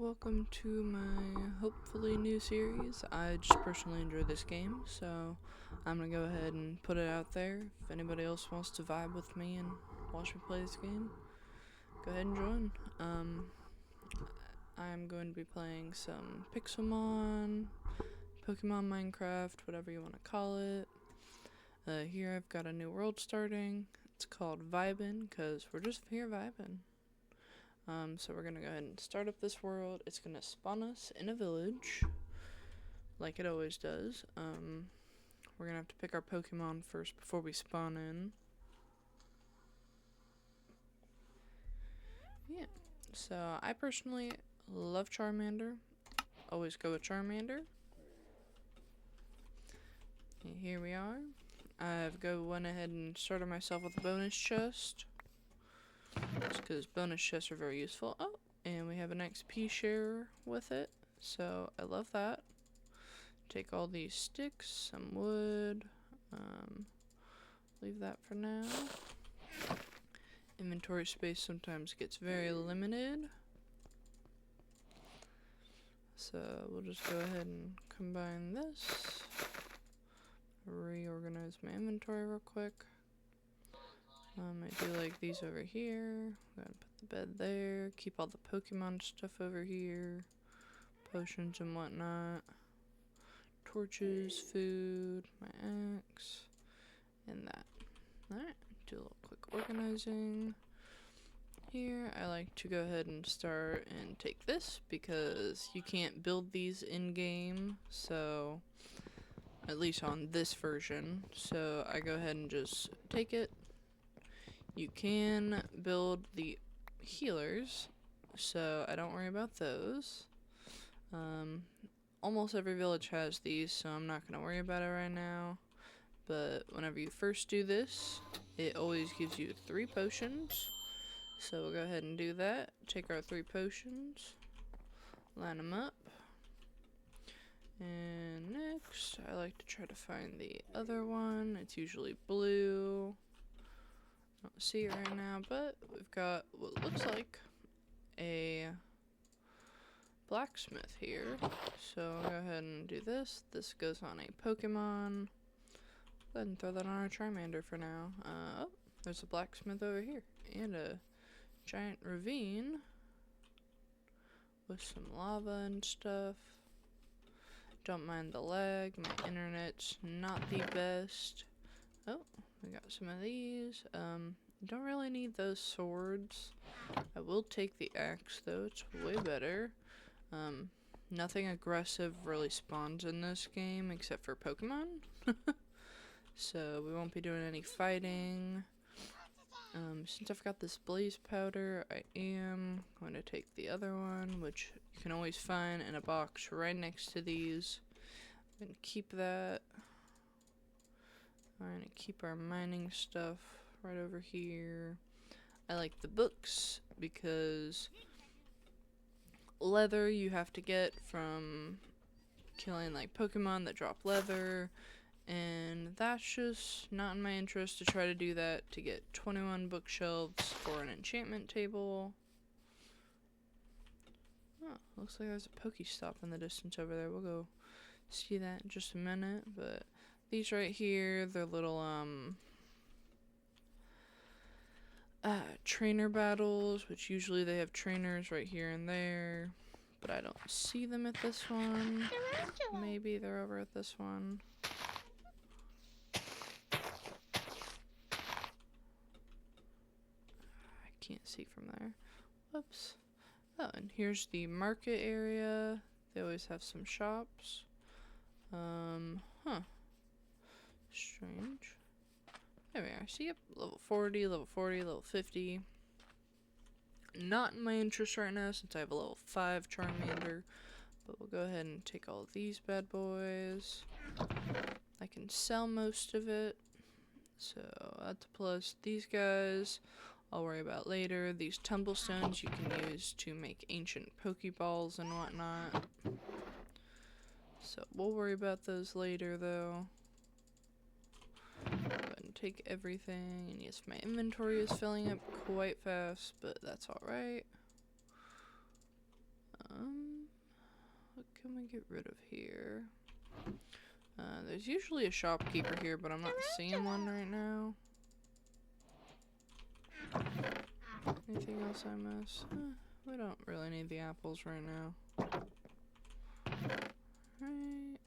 welcome to my hopefully new series. I just personally enjoy this game, so I'm gonna go ahead and put it out there. If anybody else wants to vibe with me and watch me play this game, go ahead and join. I'm going to be playing some Pixelmon, Pokemon Minecraft, whatever you want to call it. Here I've got a new world starting. It's called Vibin', because we're just here vibing. So we're gonna go ahead and start up this world. It's gonna spawn us in a village, like it always does. We're gonna have to pick our Pokemon first before we spawn in. Yeah, so I personally love Charmander. Always go with Charmander. And here we are. Went ahead and started myself with a bonus chest. Just because bonus chests are very useful. Oh, and we have an XP share with it, so I love that. Take all these sticks, some wood, leave that for now. Inventory space sometimes gets very limited, so we'll just go ahead and combine this. Reorganize my inventory real quick. I do like these over here. I'm gonna put the bed there. Keep all the Pokemon stuff over here. Potions and whatnot. Torches, food, my axe, and that. Alright, do a little quick organizing. Here, I like to go ahead and start and take this because you can't build these in-game, so at least on this version. So I go ahead and just take it. You can build the healers, so I don't worry about those. Almost every village has these, so I'm not going to worry about it right now. But whenever you first do this, it always gives you 3 potions. So we'll go ahead and do that. Take our 3 potions, line them up. And next, I like to try to find the other one. It's usually blue. I don't see it right now, but we've got what looks like a blacksmith here. So I'll go ahead and do this. This goes on a Pokemon. Go ahead and throw that on our Charmander for now. Oh, there's a blacksmith over here. And a giant ravine with some lava and stuff. Don't mind the lag. My internet's not the best. Oh, we got some of these. Don't really need those swords. I will take the axe though, it's way better. Nothing aggressive really spawns in this game except for Pokemon. So we won't be doing any fighting. Since I've got this blaze powder, I am going to take the other one, which you can always find in a box right next to these. I'm going to keep that. We're going to keep our mining stuff right over here. I like the books because leather you have to get from killing like Pokemon that drop leather, and that's just not in my interest to try to do that to get 21 bookshelves for an enchantment table. Oh, looks like there's a Pokestop in the distance over there. We'll go see that in just a minute, but these right here, they're little trainer battles, which usually they have trainers right here and there, but I don't see them at this one. Maybe they're over at this one. I can't see from there. Whoops. Oh, and here's the market area. They always have some shops. Strange. There we are. See, yep, level 40, level 40, level 50. Not in my interest right now since I have a level 5 Charmander. But we'll go ahead and take all of these bad boys. I can sell most of it. So that's a plus. These guys, I'll worry about later. These tumblestones you can use to make ancient Pokeballs and whatnot. So we'll worry about those later though. Go ahead and take everything. And yes, my inventory is filling up quite fast, but that's alright. can we get rid of here? There's usually a shopkeeper here, but I'm not seeing one right now. Anything else I missed? We don't really need the apples right now. Right,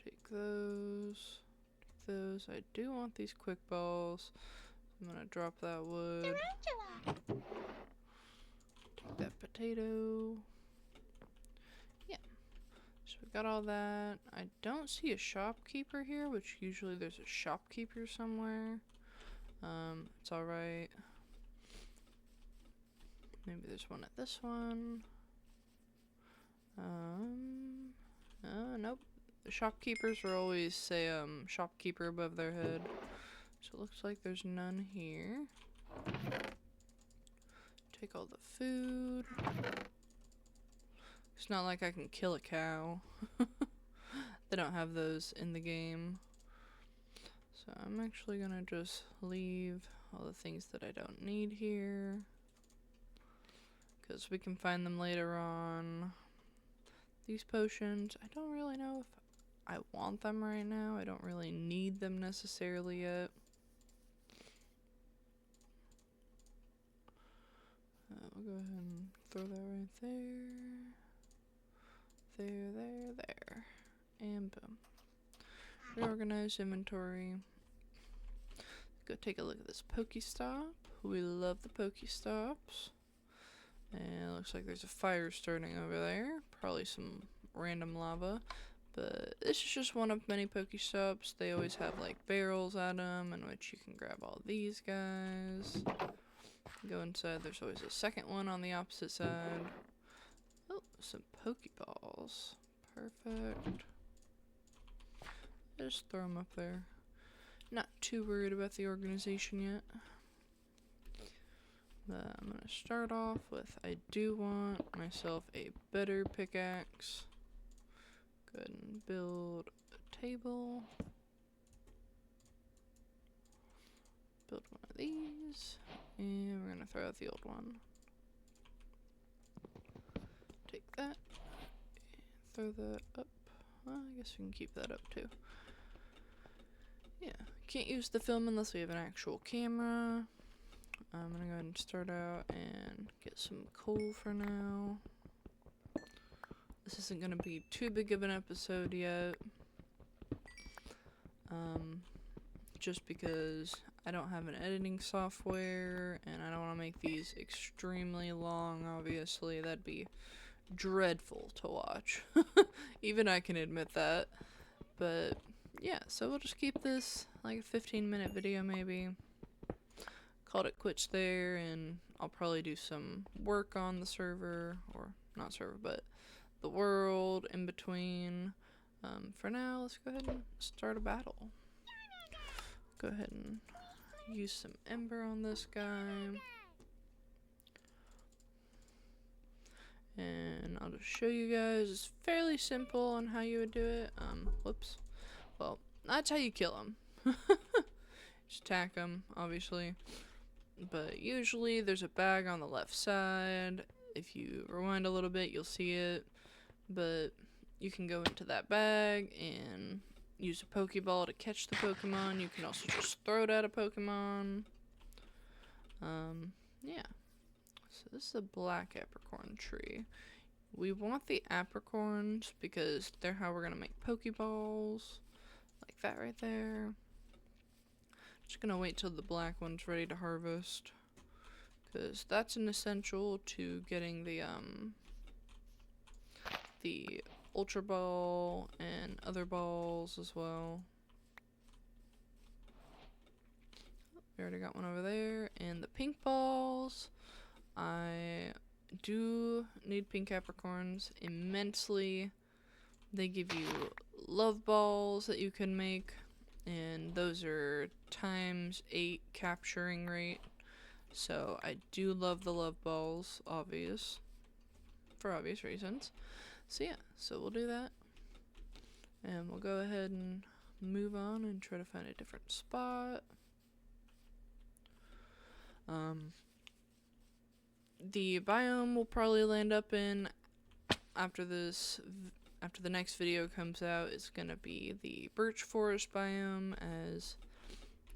take those. Take those. I do want these quick balls. I'm gonna drop that wood. Take that potato. Yeah. So we got all that. I don't see a shopkeeper here, which usually there's a shopkeeper somewhere. It's alright. Maybe there's one at this one. Nope. The shopkeepers will always say, shopkeeper above their head. So it looks like there's none here. Take all the food. It's not like I can kill a cow. They don't have those in the game. So I'm actually gonna just leave all the things that I don't need here, because we can find them later on. These potions, I don't really know if I want them right now. I don't really need them necessarily yet. We'll go ahead and throw that right there. There. And boom. Reorganize inventory. Go take a look at this Pokestop. We love the Pokestops. And it looks like there's a fire starting over there. Probably some random lava. But this is just one of many Pokestops. They always have like barrels at them in which you can grab all these guys. Go inside. There's always a second one on the opposite side. Oh, some Pokeballs. Perfect. Just throw them up there. Not too worried about the organization yet. But I'm gonna start off with, I do want myself a better pickaxe. Go ahead and build a table. Build one of these. And we're gonna throw out the old one. Take that. And throw that up. Well, I guess we can keep that up too. Yeah, can't use the film unless we have an actual camera. I'm gonna go ahead and start out and get some coal for now. This isn't gonna be too big of an episode yet. Just because I don't have an editing software and I don't want to make these extremely long, obviously. That'd be dreadful to watch. Even I can admit that. But yeah, so we'll just keep this like a 15-minute video maybe. Called it quits there, and I'll probably do some work on the server, or not server, but the world in between. For now, let's go ahead and start a battle. Go ahead and use some ember on this guy. And I'll just show you guys. It's fairly simple on how you would do it. Whoops. Well, that's how you kill him. Just attack him, obviously. But usually there's a bag on the left side. If you rewind a little bit, you'll see it. But you can go into that bag and use a Pokeball to catch the Pokemon. You can also just throw it at a Pokemon. Yeah. So this is a black apricorn tree. We want the apricorns because they're how we're going to make Pokeballs. Like that right there. Just going to wait till the black one's ready to harvest. Because that's an essential to getting the Ultra Ball and other balls as well. We already got one over there. And the pink balls. I do need pink apricorns immensely. They give you love balls that you can make. And those are ×8 capturing rate. So I do love the love balls, for obvious reasons. So yeah, so we'll do that. And we'll go ahead and move on and try to find a different spot. the biome we'll probably land up in after after the next video comes out is gonna be the birch forest biome, as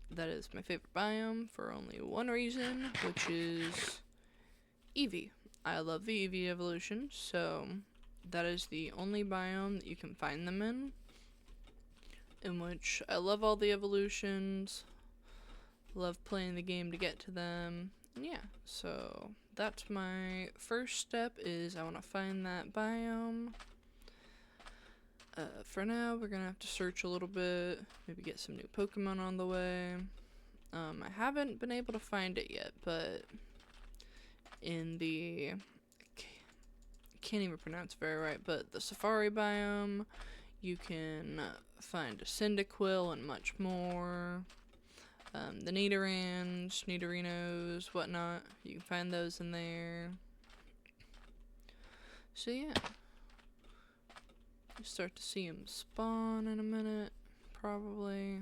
that is my favorite biome for only one reason, which is Eevee. I love the Eevee evolution, so that is the only biome that you can find them in which I love all the evolutions, love playing the game to get to them, and yeah, so that's my first step, is I want to find that biome. For now, we're gonna have to search a little bit, maybe get some new Pokemon on the way. I haven't been able to find it yet, but in the, I can't even pronounce it very right, but the Safari biome, you can find a Cyndaquil and much more. The Nidorans, Nidorinos, whatnot, you can find those in there. So yeah, you start to see them spawn in a minute, probably.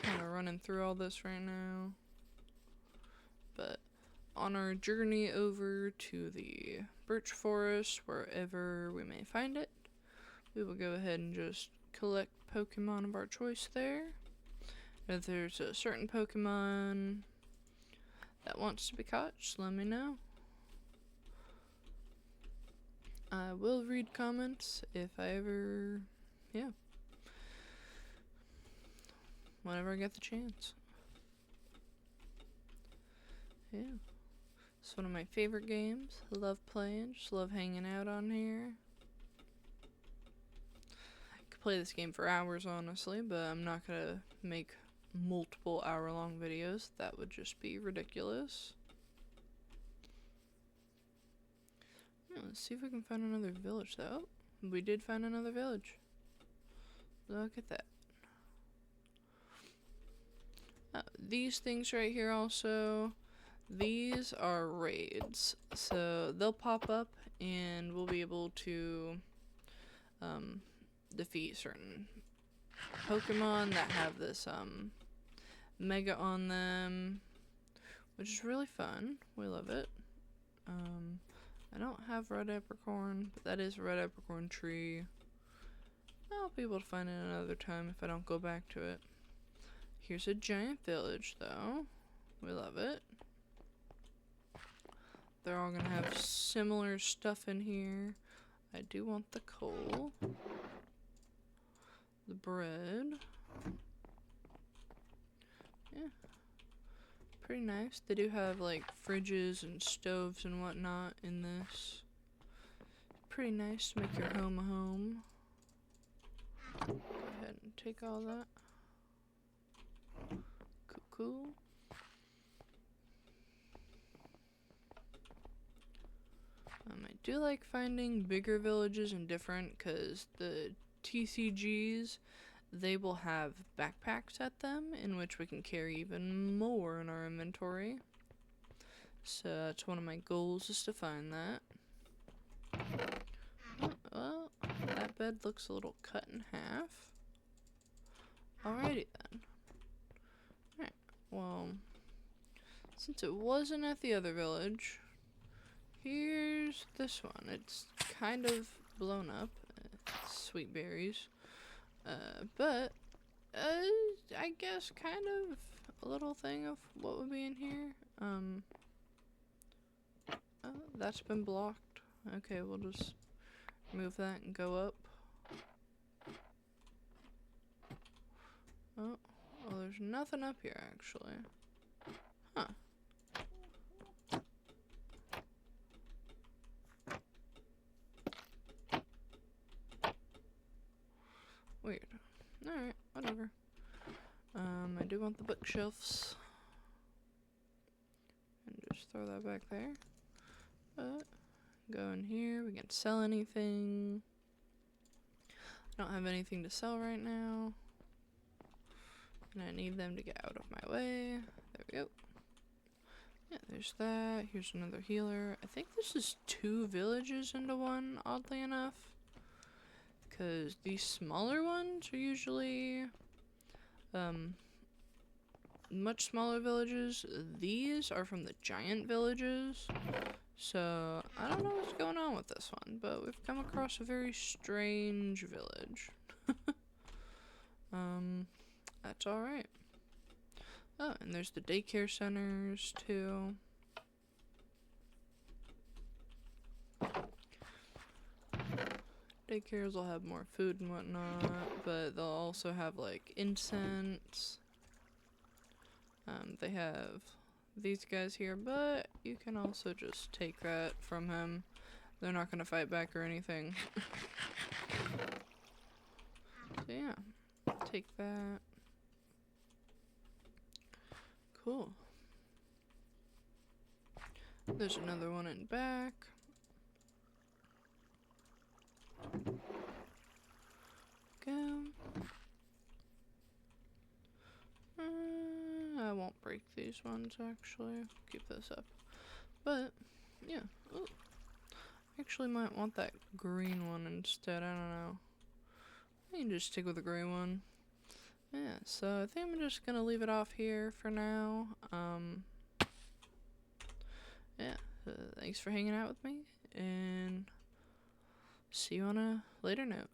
Kind of running through all this right now. But on our journey over to the birch forest, wherever we may find it, we will go ahead and just collect Pokemon of our choice there. If there's a certain Pokemon that wants to be caught, just let me know. I will read comments if I ever, whenever I get the chance. Yeah. It's one of my favorite games. I love playing, just love hanging out on here. I could play this game for hours, honestly, but I'm not gonna make multiple hour-long videos. That would just be ridiculous. Yeah, let's see if we can find another village, though. We did find another village. Look at that. These things right here also, these are raids. So they'll pop up and we'll be able to defeat certain Pokemon that have this Mega on them, which is really fun. We love it. I don't have red apricorn, but that is a red apricorn tree. I'll be able to find it another time if I don't go back to it. Here's a giant village, though. We love it. They're all gonna have similar stuff in here. I do want the coal. The bread. Yeah. Pretty nice. They do have like fridges and stoves and whatnot in this. Pretty nice to make your home a home. Go ahead and take all that. Cool. I do like finding bigger villages and different, because the TCGs, they will have backpacks at them in which we can carry even more in our inventory. So that's one of my goals, is to find that. Oh, well, that bed looks a little cut in half. Alrighty then. Alright, well, since it wasn't at the other village, here's this one. It's kind of blown up. Sweet berries. But I guess kind of a little thing of what would be in here. That's been blocked. Okay, we'll just move that and go up. Oh, well, there's nothing up here, actually. Huh. Weird. Alright, whatever. I do want the bookshelves. And just throw that back there. But, go in here, we can't sell anything. I don't have anything to sell right now. And I need them to get out of my way. There we go. Yeah, there's that. Here's another healer. I think this is 2 villages into one, oddly enough. Because these smaller ones are usually much smaller villages. These are from the giant villages. So, I don't know what's going on with this one, but we've come across a very strange village. That's alright. Oh, and there's the daycare centers, too. Daycares will have more food and whatnot, but they'll also have, like, incense. They have these guys here, but you can also just take that from him. They're not gonna fight back or anything. So yeah, take that. Cool. There's another one in back. Go. I won't break these ones actually. Keep this up. But yeah. Ooh. Actually might want that green one instead. I don't know. I can just stick with the gray one. Yeah, so I think I'm just gonna leave it off here for now. Yeah, thanks for hanging out with me, and see you on a later note.